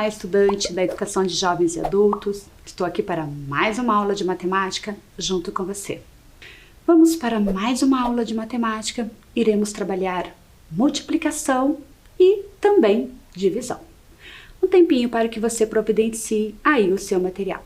Olá, estudante da Educação de Jovens e Adultos. Estou aqui para mais uma aula de matemática junto com você. Vamos para mais uma aula de matemática. Iremos trabalhar multiplicação e também divisão. Um tempinho para que você providencie aí o seu material.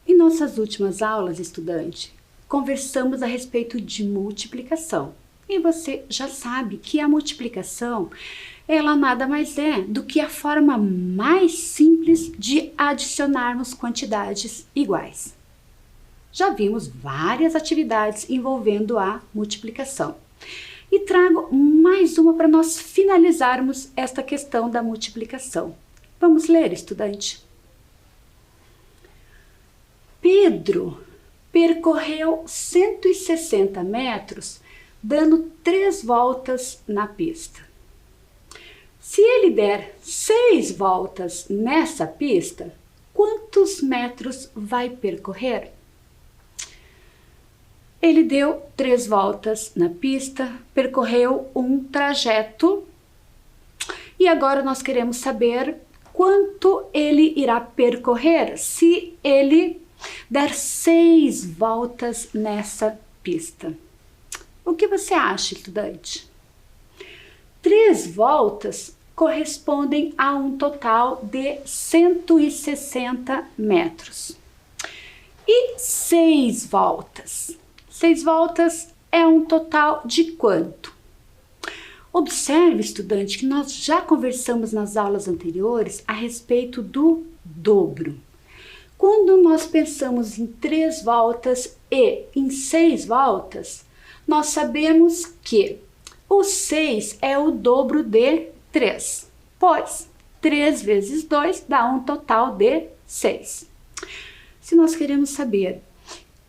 Em nossas últimas aulas, estudante, conversamos a respeito de multiplicação. E você já sabe que a multiplicação, ela nada mais é do que a forma mais simples de adicionarmos quantidades iguais. Já vimos várias atividades envolvendo a multiplicação. E trago mais uma para nós finalizarmos esta questão da multiplicação. Vamos ler, estudante? Pedro percorreu 160 metros dando 3 voltas na pista. Se ele der 6 voltas nessa pista, quantos metros vai percorrer? Ele deu 3 voltas na pista, percorreu um trajeto e agora nós queremos saber quanto ele irá percorrer se ele der 6 voltas nessa pista. O que você acha, estudante? 3 voltas correspondem a um total de 160 metros. E 6 voltas? 6 voltas é um total de quanto? Observe, estudante, que nós já conversamos nas aulas anteriores a respeito do dobro. Quando nós pensamos em 3 voltas e em 6 voltas, nós sabemos que o 6 é o dobro de 3, pois 3 vezes 2 dá um total de 6. Se nós queremos saber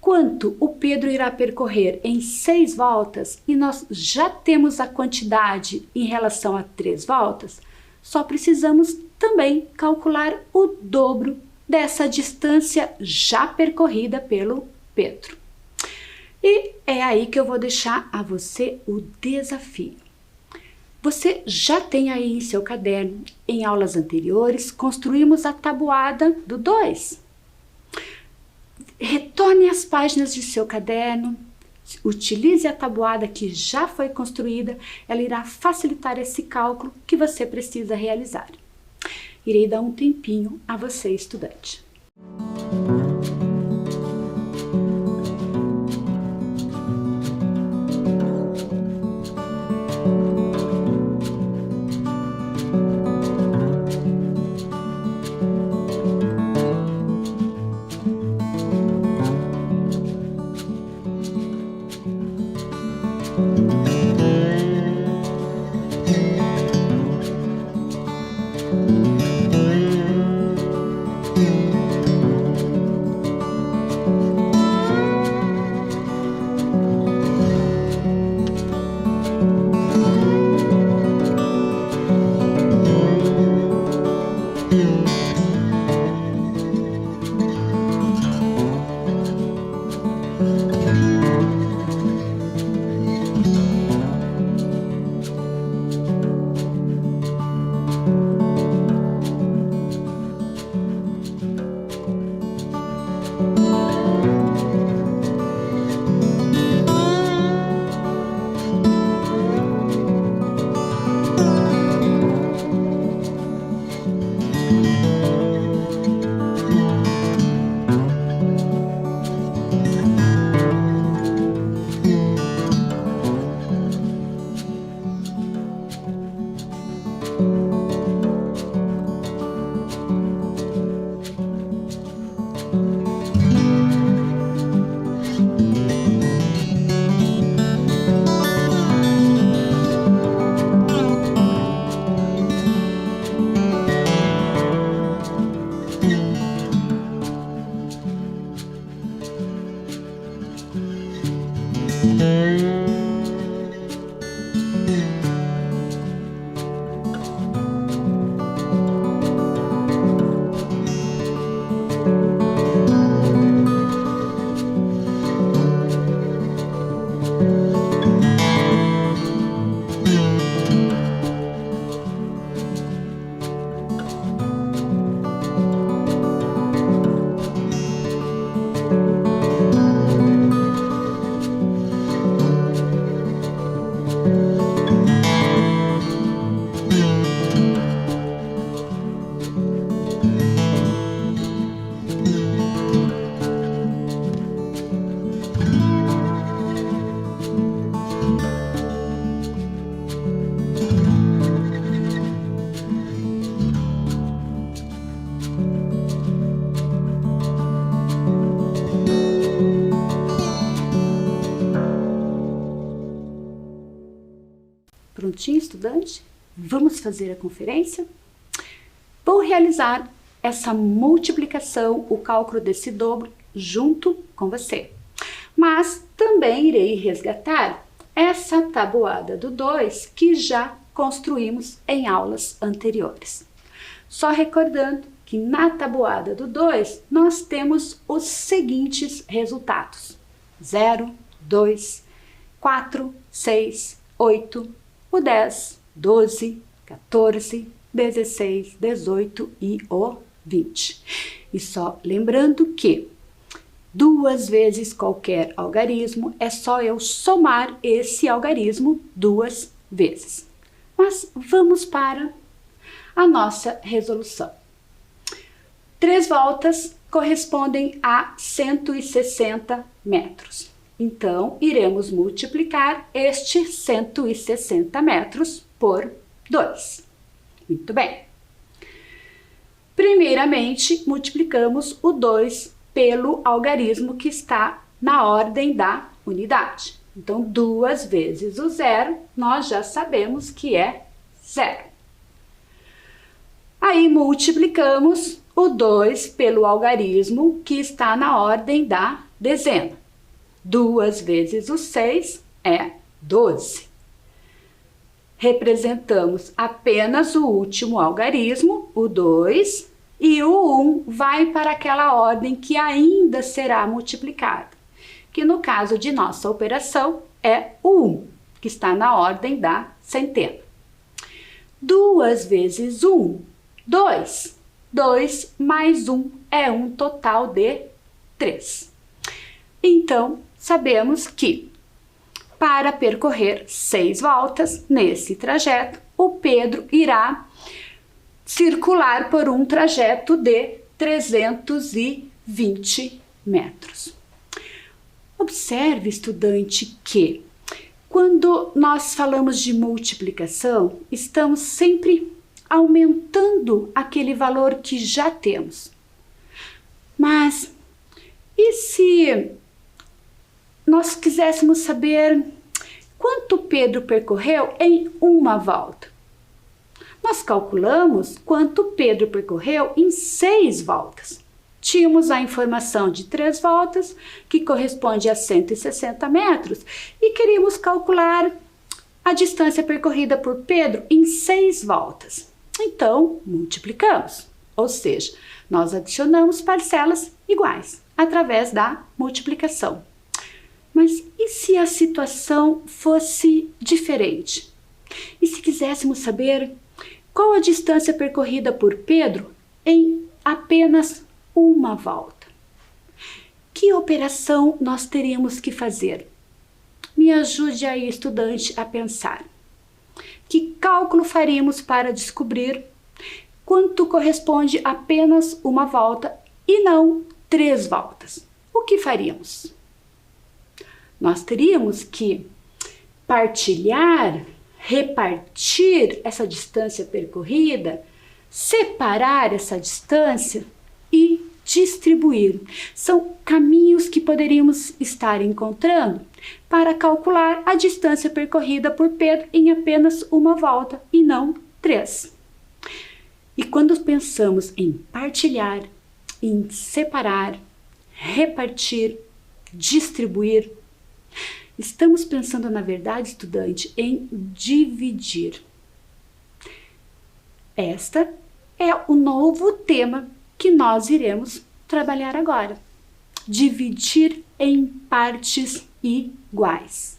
quanto o Pedro irá percorrer em 6 voltas e nós já temos a quantidade em relação a 3 voltas, só precisamos também calcular o dobro dessa distância já percorrida pelo Pedro. E é aí que eu vou deixar a você o desafio. Você já tem aí em seu caderno, em aulas anteriores, construímos a tabuada do 2. Retorne às páginas de seu caderno, utilize a tabuada que já foi construída, ela irá facilitar esse cálculo que você precisa realizar. Irei dar um tempinho a você, estudante. Prontinho, estudante? Vamos fazer a conferência? Vou realizar essa multiplicação, o cálculo desse dobro, junto com você. Mas também irei resgatar essa tabuada do 2 que já construímos em aulas anteriores. Só recordando que na tabuada do 2 nós temos os seguintes resultados: 0, 2, 4, 6, 8, o 10, 12, 14, 16, 18 e o 20. E só lembrando que 2 vezes qualquer algarismo é só eu somar esse algarismo 2 vezes. Mas vamos para a nossa resolução. 3 voltas correspondem a 160 metros. Então, iremos multiplicar este 160 metros por 2. Muito bem. Primeiramente, multiplicamos o 2 pelo algarismo que está na ordem da unidade. Então, 2 vezes o 0, nós já sabemos que é 0. Aí, multiplicamos o 2 pelo algarismo que está na ordem da dezena. 2 vezes o 6 é 12. Representamos apenas o último algarismo, o 2, e o 1 vai para aquela ordem que ainda será multiplicada, que no caso de nossa operação é o 1, que está na ordem da centena. 2 vezes 1, 2. 2 mais 1 é um total de 3. Então, sabemos que para percorrer 6 voltas nesse trajeto, o Pedro irá circular por um trajeto de 320 metros. Observe, estudante, que quando nós falamos de multiplicação, estamos sempre aumentando aquele valor que já temos. Mas e se nós quiséssemos saber quanto Pedro percorreu em uma volta? Nós calculamos quanto Pedro percorreu em 6 voltas. Tínhamos a informação de 3 voltas, que corresponde a 160 metros, e queríamos calcular a distância percorrida por Pedro em 6 voltas. Então, multiplicamos, ou seja, nós adicionamos parcelas iguais através da multiplicação. Mas e se a situação fosse diferente? E se quiséssemos saber qual a distância percorrida por Pedro em apenas uma volta? Que operação nós teríamos que fazer? Me ajude aí, estudante, a pensar. Que cálculo faríamos para descobrir quanto corresponde a apenas uma volta e não 3 voltas? O que faríamos? Nós teríamos que partilhar, repartir essa distância percorrida, separar essa distância e distribuir. São caminhos que poderíamos estar encontrando para calcular a distância percorrida por Pedro em apenas uma volta e não 3. E quando pensamos em partilhar, em separar, repartir, distribuir, estamos pensando, na verdade, estudante, em dividir. Esta é o novo tema que nós iremos trabalhar agora. Dividir em partes iguais.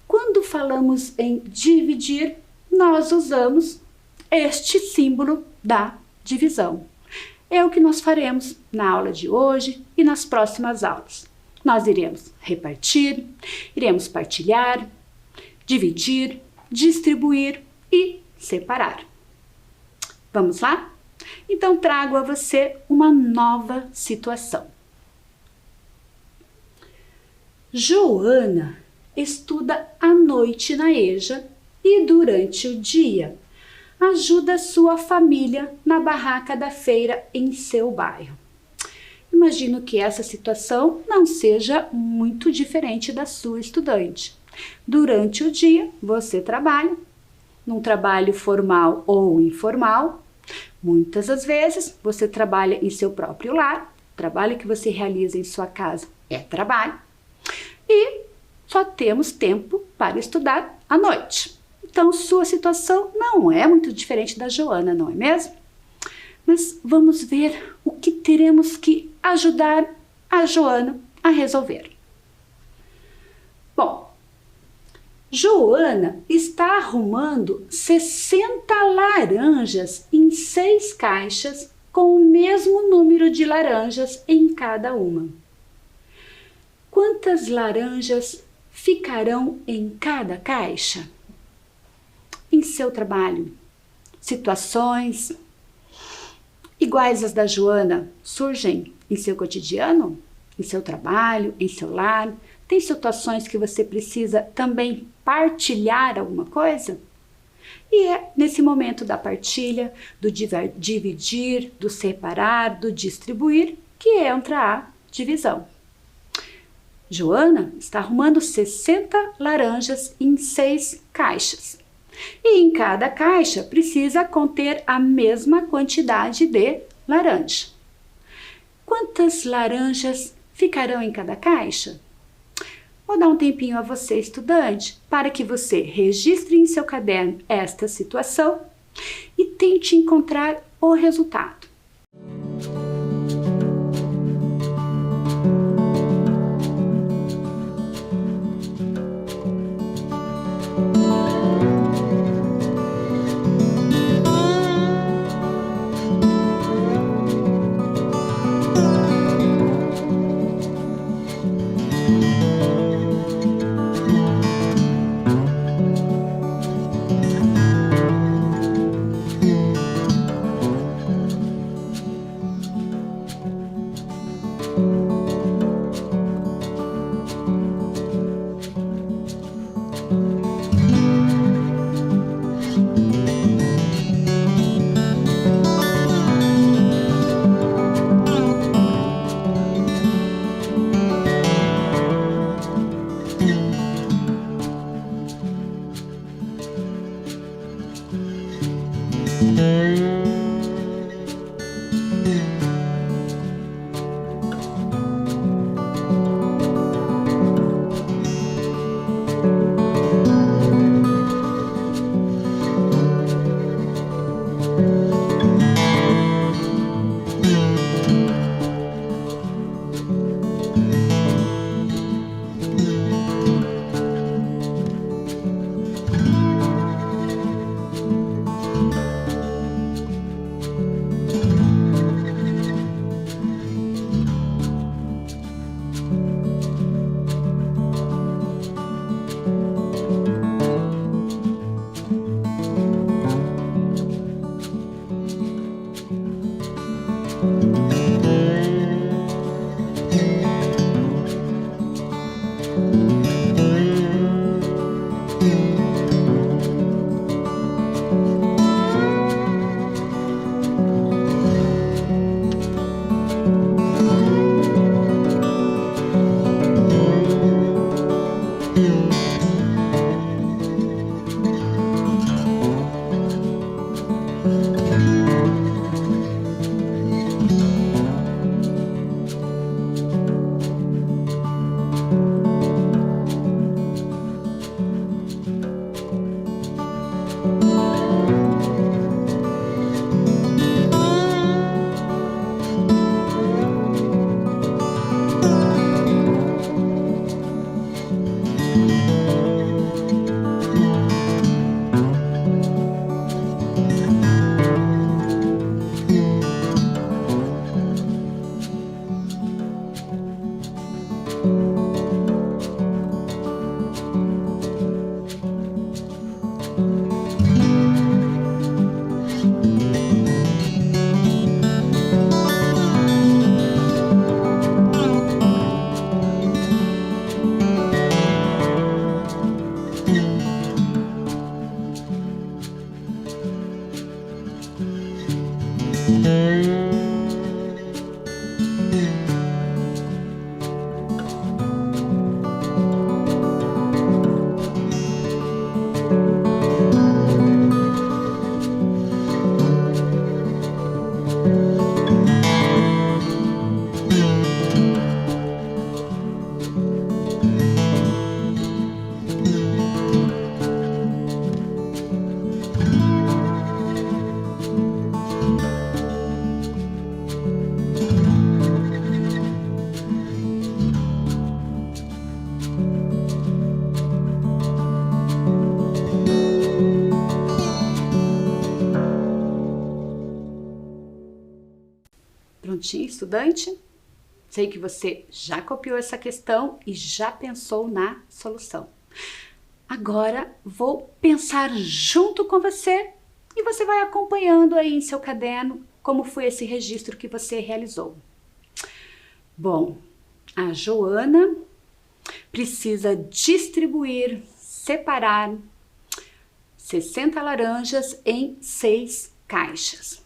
Quando falamos em dividir, nós usamos este símbolo da divisão. É o que nós faremos na aula de hoje e nas próximas aulas. Nós iremos repartir, iremos partilhar, dividir, distribuir e separar. Vamos lá? Então trago a você uma nova situação. Joana estuda à noite na EJA e durante o dia ajuda sua família na barraca da feira em seu bairro. Imagino que essa situação não seja muito diferente da sua, estudante. Durante o dia, você trabalha, num trabalho formal ou informal. Muitas das vezes, você trabalha em seu próprio lar. O trabalho que você realiza em sua casa é trabalho. E só temos tempo para estudar à noite. Então, sua situação não é muito diferente da Joana, não é mesmo? Mas vamos ver o que teremos que ajudar a Joana a resolver. Bom, Joana está arrumando 60 laranjas em 6 caixas com o mesmo número de laranjas em cada uma. Quantas laranjas ficarão em cada caixa? Em seu trabalho, situações iguais às da Joana surgem em seu cotidiano, em seu trabalho, em seu lar? Tem situações que você precisa também partilhar alguma coisa? E é nesse momento da partilha, do dividir, do separar, do distribuir, que entra a divisão. Joana está arrumando 60 laranjas em 6 caixas. E em cada caixa precisa conter a mesma quantidade de laranja. Quantas laranjas ficarão em cada caixa? Vou dar um tempinho a você, estudante, para que você registre em seu caderno esta situação e tente encontrar o resultado. Prontinho, estudante? Sei que você já copiou essa questão e já pensou na solução. Agora vou pensar junto com você e você vai acompanhando aí em seu caderno como foi esse registro que você realizou. Bom, a Joana precisa distribuir, separar 60 laranjas em 6 caixas.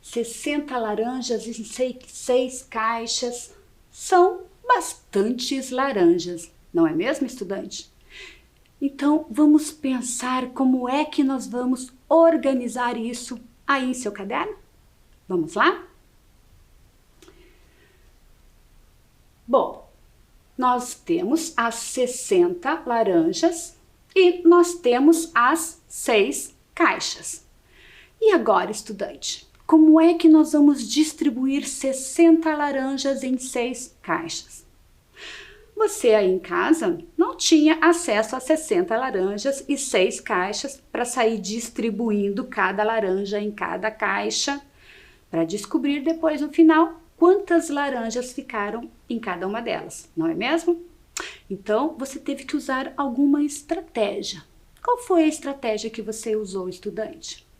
60 laranjas em 6 caixas são bastantes laranjas, não é mesmo, estudante? Então, vamos pensar como é que nós vamos organizar isso aí em seu caderno? Vamos lá? Bom, nós temos as 60 laranjas e nós temos as 6 caixas. E agora, estudante? Como é que nós vamos distribuir 60 laranjas em 6 caixas? Você aí em casa não tinha acesso a 60 laranjas e 6 caixas para sair distribuindo cada laranja em cada caixa, para descobrir depois no final quantas laranjas ficaram em cada uma delas, não é mesmo? Então, você teve que usar alguma estratégia. Qual foi a estratégia que você usou, estudante?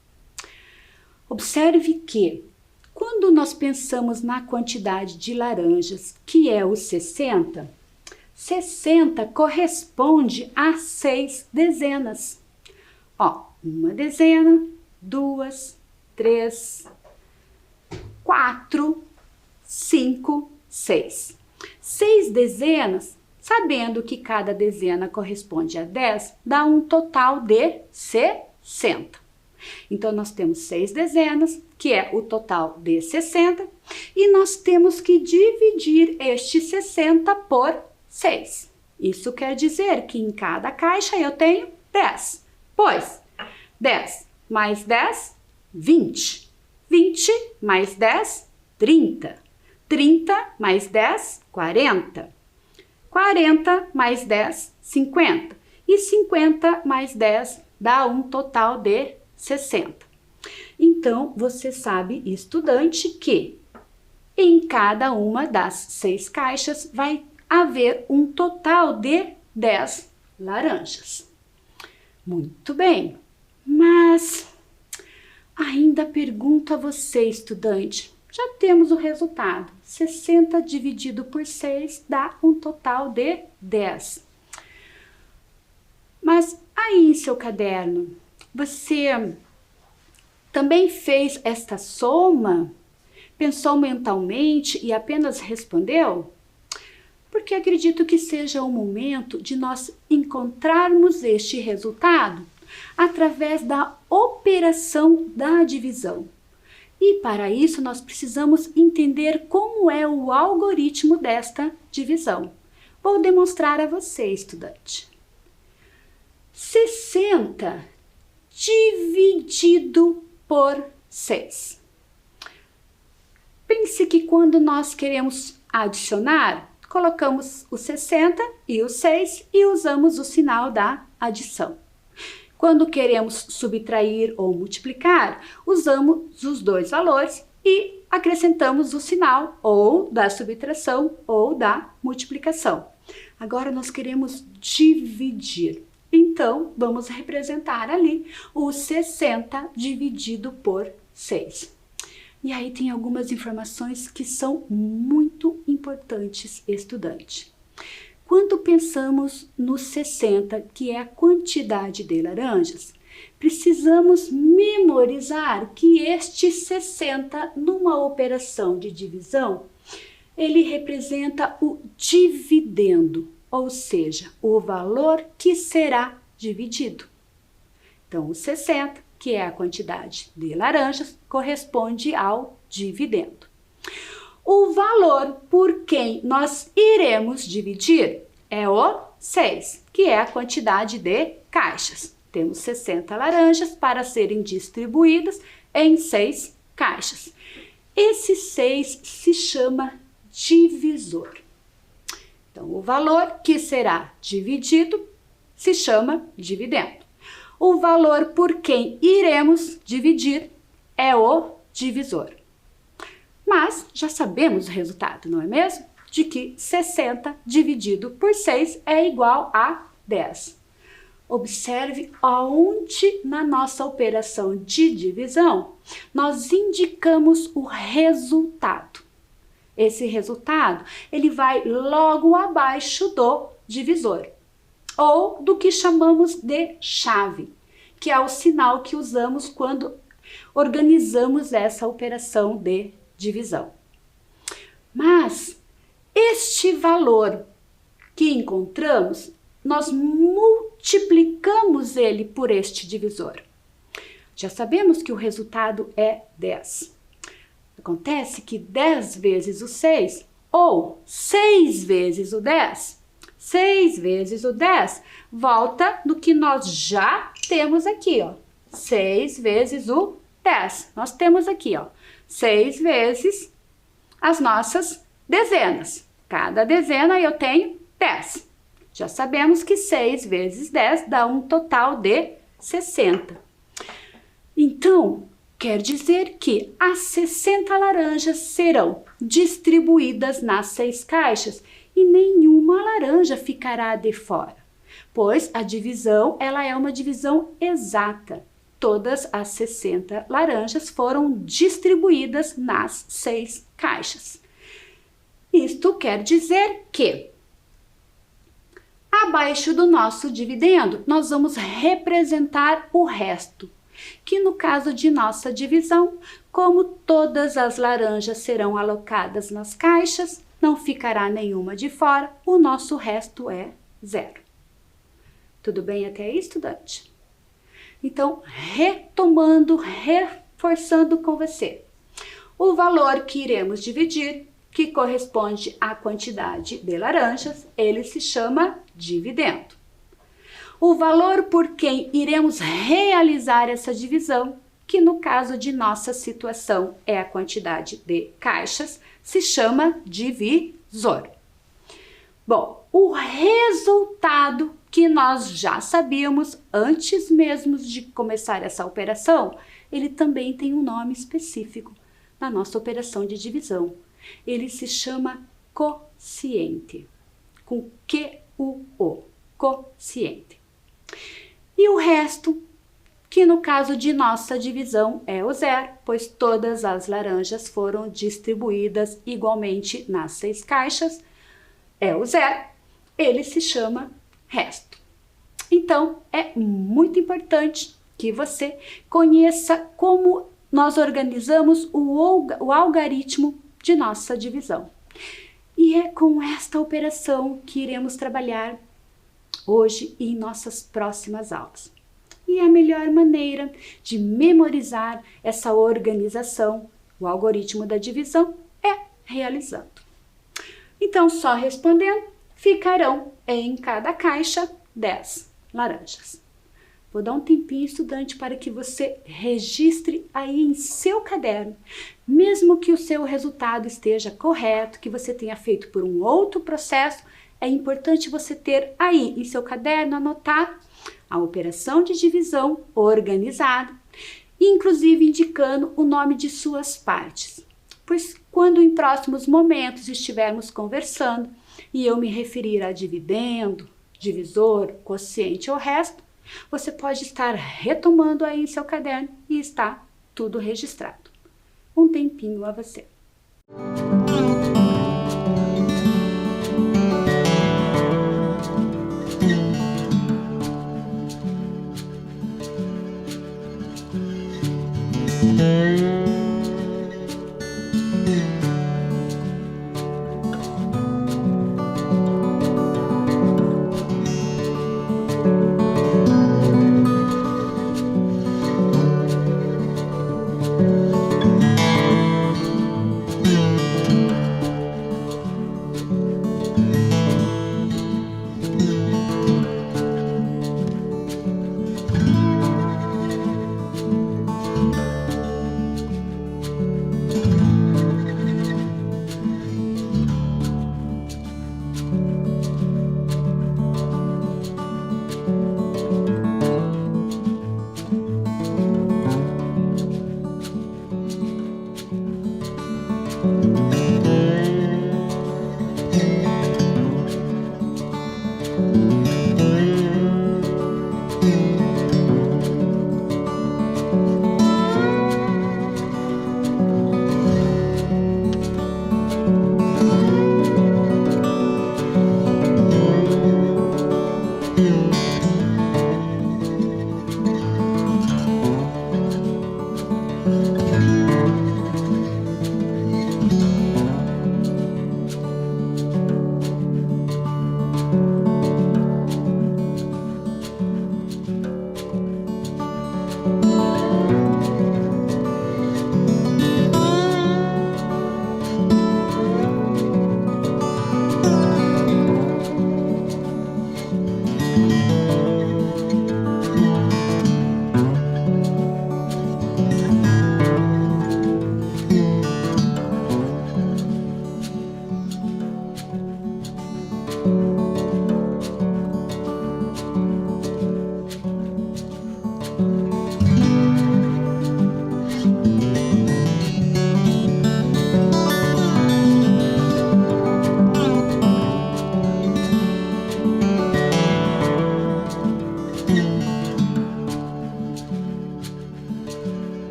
Observe que, quando nós pensamos na quantidade de laranjas, que é o 60, 60 corresponde a 6 dezenas. Ó, uma dezena, 2, 3, 4, 5, 6. 6 dezenas, sabendo que cada dezena corresponde a 10, dá um total de 60. Então, nós temos 6 dezenas, que é o total de 60, e nós temos que dividir este 60 por 6. Isso quer dizer que em cada caixa eu tenho 10, pois 10 mais 10, 20. 20 mais 10, 30. 30 mais 10, 40. 40 mais 10, 50. E 50 mais 10 dá um total de 60. Então, você sabe, estudante, que em cada uma das 6 caixas vai haver um total de 10 laranjas. Muito bem, mas ainda pergunto a você, estudante, já temos o resultado. 60 dividido por 6 dá um total de 10. Mas aí em seu caderno, você também fez esta soma? Pensou mentalmente e apenas respondeu? Porque acredito que seja o momento de nós encontrarmos este resultado através da operação da divisão. E para isso nós precisamos entender como é o algoritmo desta divisão. Vou demonstrar a você, estudante. 60 dividido por 6. Pense que quando nós queremos adicionar, colocamos o 60 e o 6 e usamos o sinal da adição. Quando queremos subtrair ou multiplicar, usamos os dois valores e acrescentamos o sinal ou da subtração ou da multiplicação. Agora nós queremos dividir. Então, vamos representar ali o 60 dividido por 6. E aí tem algumas informações que são muito importantes, estudante. Quando pensamos no 60, que é a quantidade de laranjas, precisamos memorizar que este 60, numa operação de divisão, ele representa o dividendo, ou seja, o valor que será dividido. Então, o 60, que é a quantidade de laranjas, corresponde ao dividendo. O valor por quem nós iremos dividir é o 6, que é a quantidade de caixas. Temos 60 laranjas para serem distribuídas em 6 caixas. Esse 6 se chama divisor. Então, o valor que será dividido se chama dividendo. O valor por quem iremos dividir é o divisor. Mas já sabemos o resultado, não é mesmo? De que 60 dividido por 6 é igual a 10. Observe aonde na nossa operação de divisão nós indicamos o resultado. Esse resultado ele vai logo abaixo do divisor, ou do que chamamos de chave, que é o sinal que usamos quando organizamos essa operação de divisão. Mas este valor que encontramos, nós multiplicamos ele por este divisor. Já sabemos que o resultado é 10. Acontece que 10 vezes o 6, ou 6 vezes o 10, 6 vezes o 10, volta no que nós já temos aqui, ó. 6 vezes o 10. Nós temos aqui, ó, 6 vezes as nossas dezenas. Cada dezena eu tenho 10. Já sabemos que 6 vezes 10 dá um total de 60. Então, quer dizer que as 60 laranjas serão distribuídas nas 6 caixas e nenhuma laranja ficará de fora, pois a divisão ela é uma divisão exata. Todas as 60 laranjas foram distribuídas nas 6 caixas. Isto quer dizer que abaixo do nosso dividendo nós vamos representar o resto, que no caso de nossa divisão, como todas as laranjas serão alocadas nas caixas, não ficará nenhuma de fora, o nosso resto é 0. Tudo bem até aí, estudante? Então, retomando, reforçando com você. O valor que iremos dividir, que corresponde à quantidade de laranjas, ele se chama dividendo. O valor por quem iremos realizar essa divisão, que no caso de nossa situação é a quantidade de caixas, se chama divisor. Bom, o resultado que nós já sabíamos antes mesmo de começar essa operação, ele também tem um nome específico na nossa operação de divisão. Ele se chama quociente, com Q-U-O, quociente. E o resto, que no caso de nossa divisão é o zero, pois todas as laranjas foram distribuídas igualmente nas 6 caixas, é o zero, ele se chama resto. Então, é muito importante que você conheça como nós organizamos o algarismo de nossa divisão. E é com esta operação que iremos trabalhar hoje e em nossas próximas aulas. E a melhor maneira de memorizar essa organização, o algoritmo da divisão, é realizando. Então, só respondendo, ficarão em cada caixa 10 laranjas. Vou dar um tempinho, estudante, para que você registre aí em seu caderno, mesmo que o seu resultado esteja correto, que você tenha feito por um outro processo, é importante você ter aí em seu caderno, anotar a operação de divisão organizada, inclusive indicando o nome de suas partes. Pois quando em próximos momentos estivermos conversando e eu me referir a dividendo, divisor, quociente ou resto, você pode estar retomando aí em seu caderno e está tudo registrado. Um tempinho a você.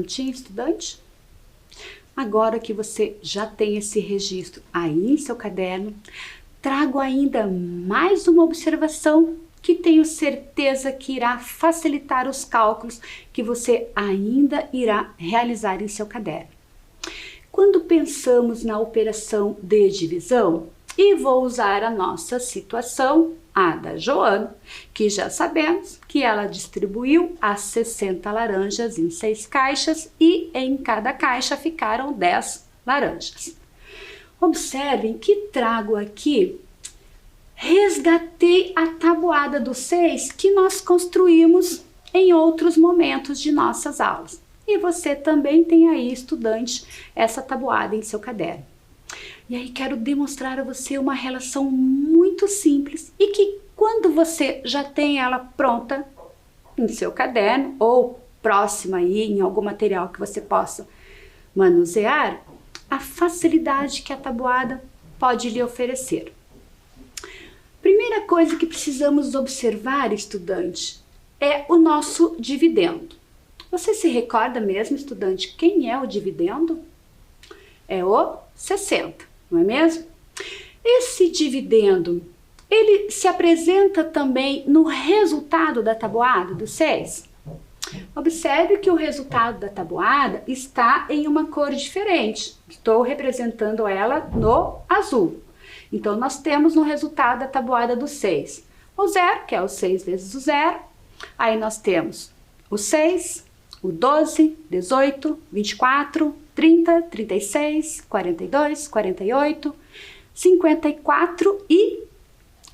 prontinho, estudante? Agora que você já tem esse registro aí em seu caderno, trago ainda mais uma observação que tenho certeza que irá facilitar os cálculos que você ainda irá realizar em seu caderno. Quando pensamos na operação de divisão, e vou usar a nossa situação, a da Joana, que já sabemos que ela distribuiu as 60 laranjas em 6 caixas e em cada caixa ficaram 10 laranjas. Observem que trago aqui, resgatei a tabuada do 6 que nós construímos em outros momentos de nossas aulas. E você também tem aí, estudante, essa tabuada em seu caderno. E aí quero demonstrar a você uma relação muito simples e que quando você já tem ela pronta em seu caderno ou próxima aí em algum material que você possa manusear, a facilidade que a tabuada pode lhe oferecer. Primeira coisa que precisamos observar, estudante, é o nosso dividendo. Você se recorda mesmo, estudante, quem é o dividendo? É o 60, não é mesmo? Esse dividendo, ele se apresenta também no resultado da tabuada do 6. Observe que o resultado da tabuada está em uma cor diferente. Estou representando ela no azul. Então, nós temos no resultado da tabuada do 6 o 0, que é o 6 vezes o 0. Aí nós temos o 6, o 12, 18, 24, 30, 36, 42, 48, 54 e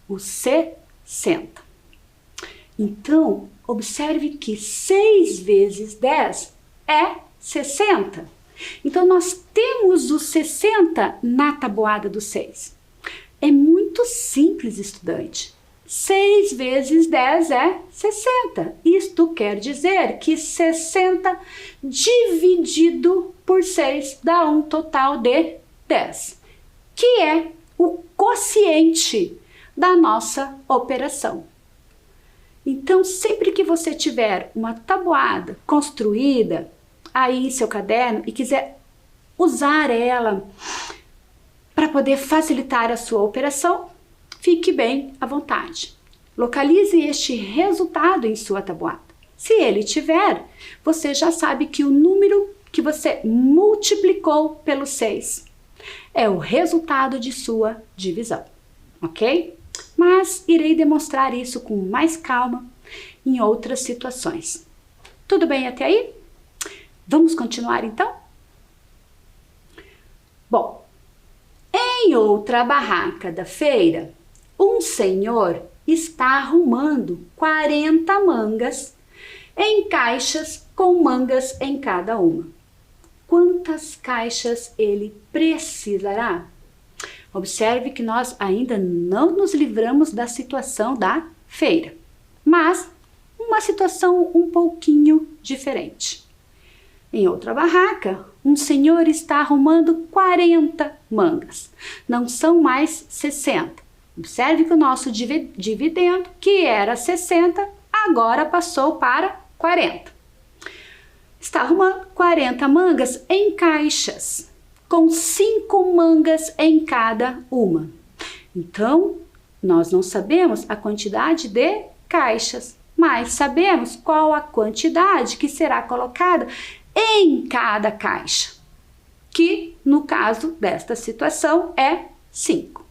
o 60. Então, observe que 6 vezes 10 é 60. Então, nós temos o 60 na tabuada do 6. É muito simples, estudante. 6 vezes 10 é 60. Isto quer dizer que 60 dividido por 6 dá um total de 10, que é o quociente da nossa operação. Então, sempre que você tiver uma tabuada construída aí em seu caderno e quiser usar ela para poder facilitar a sua operação, fique bem à vontade. Localize este resultado em sua tabuada. Se ele tiver, você já sabe que o número que você multiplicou pelo 6 é o resultado de sua divisão, ok? Mas irei demonstrar isso com mais calma em outras situações. Tudo bem até aí? Vamos continuar então? Bom, em outra barraca da feira, um senhor está arrumando 40 mangas em caixas com mangas em cada uma. Quantas caixas ele precisará? Observe que nós ainda não nos livramos da situação da feira, mas uma situação um pouquinho diferente. Em outra barraca, um senhor está arrumando 40 mangas. Não são mais 60. Observe que o nosso dividendo, que era 60, agora passou para 40. Está arrumando 40 mangas em caixas, com 5 mangas em cada uma. Então, nós não sabemos a quantidade de caixas, mas sabemos qual a quantidade que será colocada em cada caixa, que no caso desta situação é 5.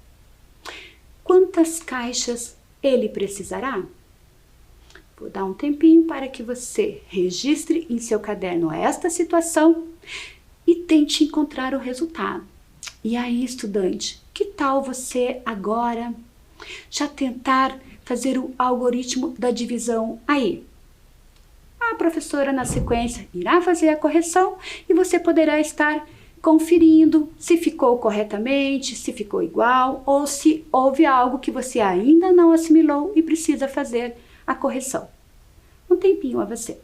Quantas caixas ele precisará? Vou dar um tempinho para que você registre em seu caderno esta situação e tente encontrar o resultado. E aí, estudante, que tal você agora já tentar fazer o algoritmo da divisão aí? A professora, na sequência, irá fazer a correção e você poderá estar conferindo se ficou corretamente, se ficou igual ou se houve algo que você ainda não assimilou e precisa fazer a correção. Um tempinho a você.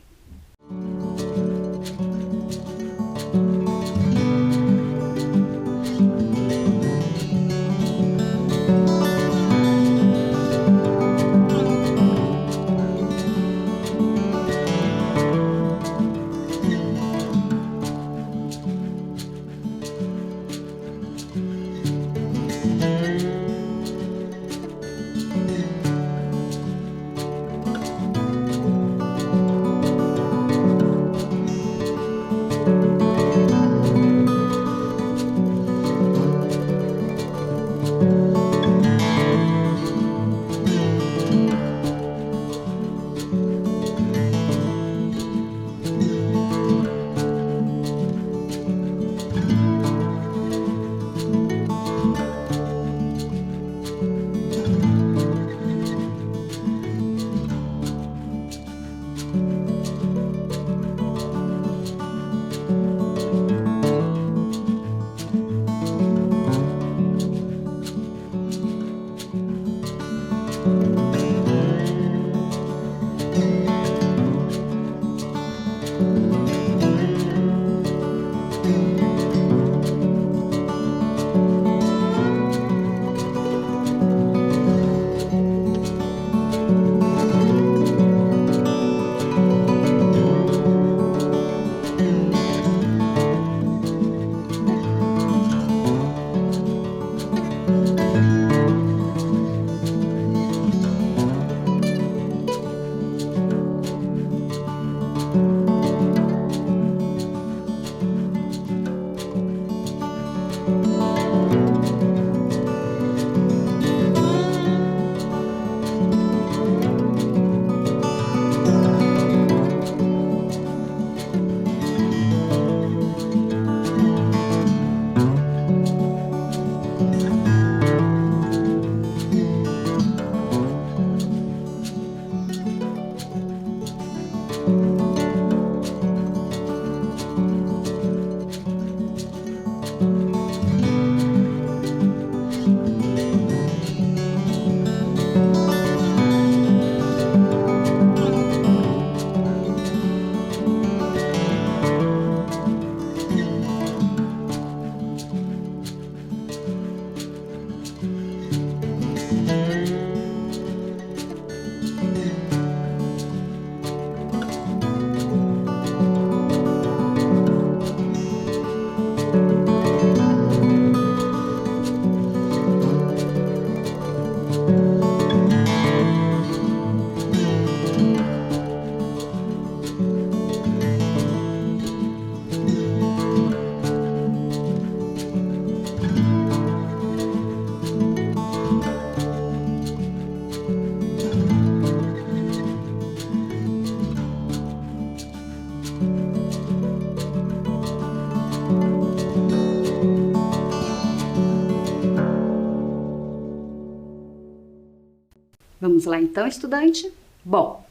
Vamos lá então, estudante? Bom,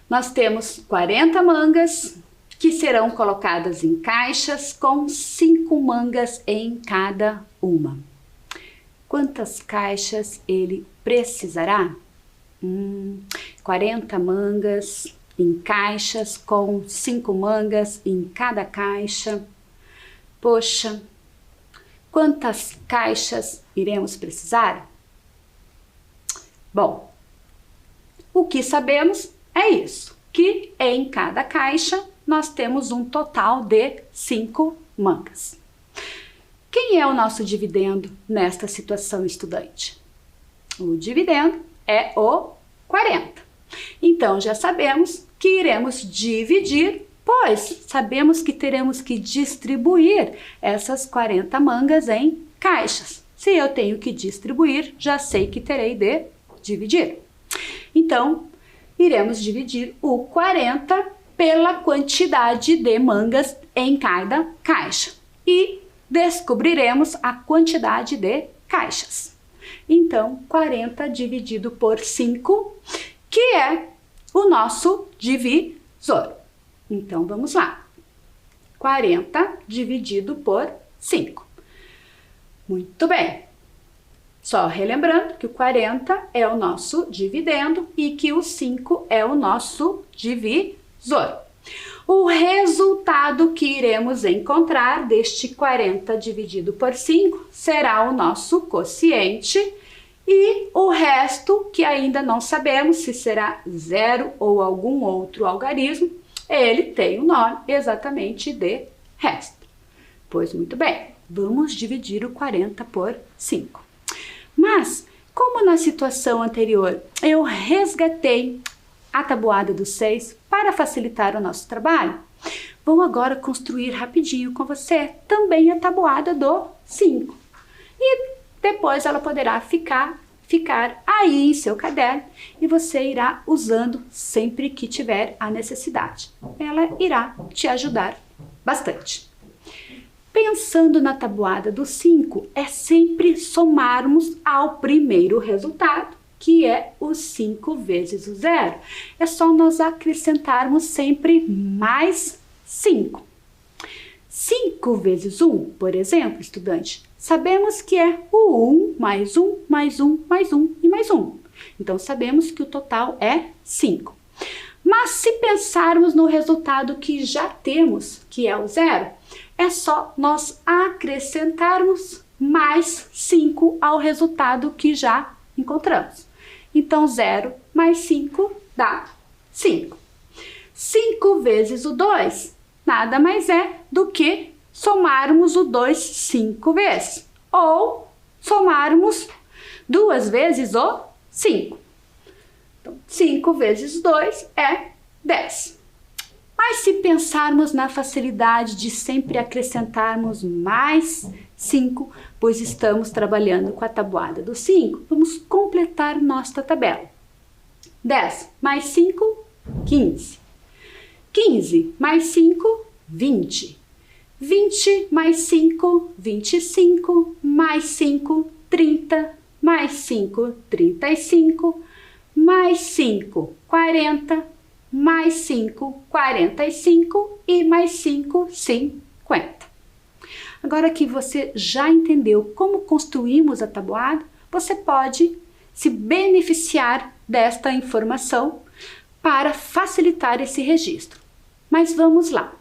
nós temos 40 mangas que serão colocadas em caixas com 5 mangas em cada uma. Quantas caixas ele precisará? 40 mangas em caixas com 5 mangas em cada caixa. Poxa, quantas caixas iremos precisar? Bom, o que sabemos é isso, que em cada caixa nós temos um total de 5 mangas. Quem é o nosso dividendo nesta situação, estudante? O dividendo é o 40. Então, já sabemos que iremos dividir, pois sabemos que teremos que distribuir essas 40 mangas em caixas. Se eu tenho que distribuir, já sei que terei de dividir. Então, iremos dividir o 40 pela quantidade de mangas em cada caixa e descobriremos a quantidade de caixas. Então, 40 dividido por 5, que é o nosso divisor. Então, vamos lá. 40 dividido por 5. Muito bem. Só relembrando que o 40 é o nosso dividendo e que o 5 é o nosso divisor. O resultado que iremos encontrar deste 40 dividido por 5 será o nosso quociente e o resto, que ainda não sabemos se será zero ou algum outro algarismo, ele tem o nome exatamente de resto. Pois muito bem, vamos dividir o 40 por 5. Mas, como na situação anterior eu resgatei a tabuada do 6 para facilitar o nosso trabalho, vou agora construir rapidinho com você também a tabuada do 5. E depois ela poderá ficar aí em seu caderno e você irá usando sempre que tiver a necessidade. Ela irá te ajudar bastante. Pensando na tabuada do 5, é sempre somarmos ao primeiro resultado, que é o 5 vezes o 0. É só nós acrescentarmos sempre mais 5. 5 vezes 1, por exemplo, estudante, sabemos que é o 1 mais 1 mais 1 mais 1 e mais 1. Então, sabemos que o total é 5. Mas se pensarmos no resultado que já temos, que é o 0, é só nós acrescentarmos mais 5 ao resultado que já encontramos. Então, 0 mais 5 dá 5. 5 vezes o 2 nada mais é do que somarmos o 2 5 vezes, ou somarmos 2 vezes o 5. Então, 5 vezes 2 é 10. Mas se pensarmos na facilidade de sempre acrescentarmos mais 5, pois estamos trabalhando com a tabuada do 5, vamos completar nossa tabela. 10 mais 5, 15. 15 mais 5, 20. 20 mais 5, 25. Mais 5, 30. Mais 5, 35. Mais 5, 40. Mais 5, 45. E mais 5, 50. Agora que você já entendeu como construímos a tabuada, você pode se beneficiar desta informação para facilitar esse registro. Mas vamos lá.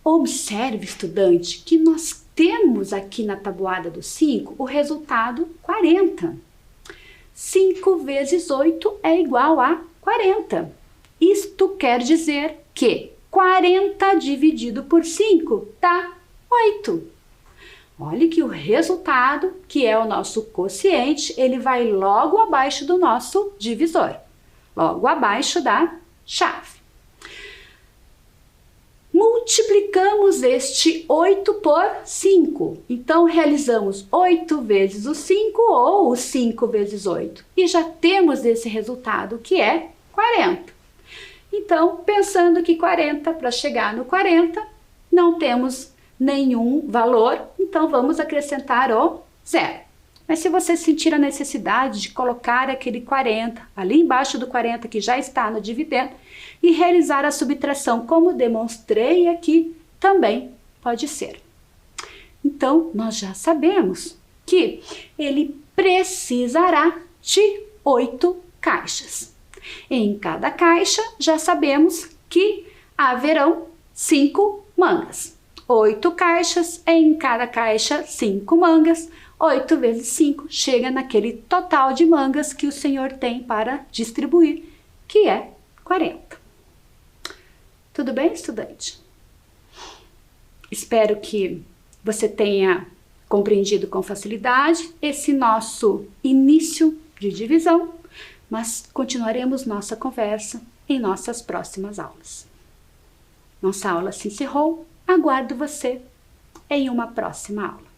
Observe, estudante, que nós temos aqui na tabuada do 5 o resultado 40. 5 vezes 8 é igual a 40. Isto quer dizer que 40 dividido por 5 dá 8. Olhe que o resultado, que é o nosso quociente, ele vai logo abaixo do nosso divisor, logo abaixo da chave. Multiplicamos este 8 por 5. Então, realizamos 8 vezes o 5 ou o 5 vezes 8. E já temos esse resultado, que é 40. Então, pensando que 40, para chegar no 40, não temos nenhum valor, então vamos acrescentar o 0. Mas se você sentir a necessidade de colocar aquele 40 ali embaixo do 40 que já está no dividendo e realizar a subtração como demonstrei aqui, também pode ser. Então, nós já sabemos que ele precisará de 8 caixas. Em cada caixa, já sabemos que haverão 5 mangas. 8 caixas, em cada caixa 5 mangas. 8 vezes 5 chega naquele total de mangas que o senhor tem para distribuir, que é 40. Tudo bem, estudante? Espero que você tenha compreendido com facilidade esse nosso início de divisão, mas continuaremos nossa conversa em nossas próximas aulas. Nossa aula se encerrou. Aguardo você em uma próxima aula.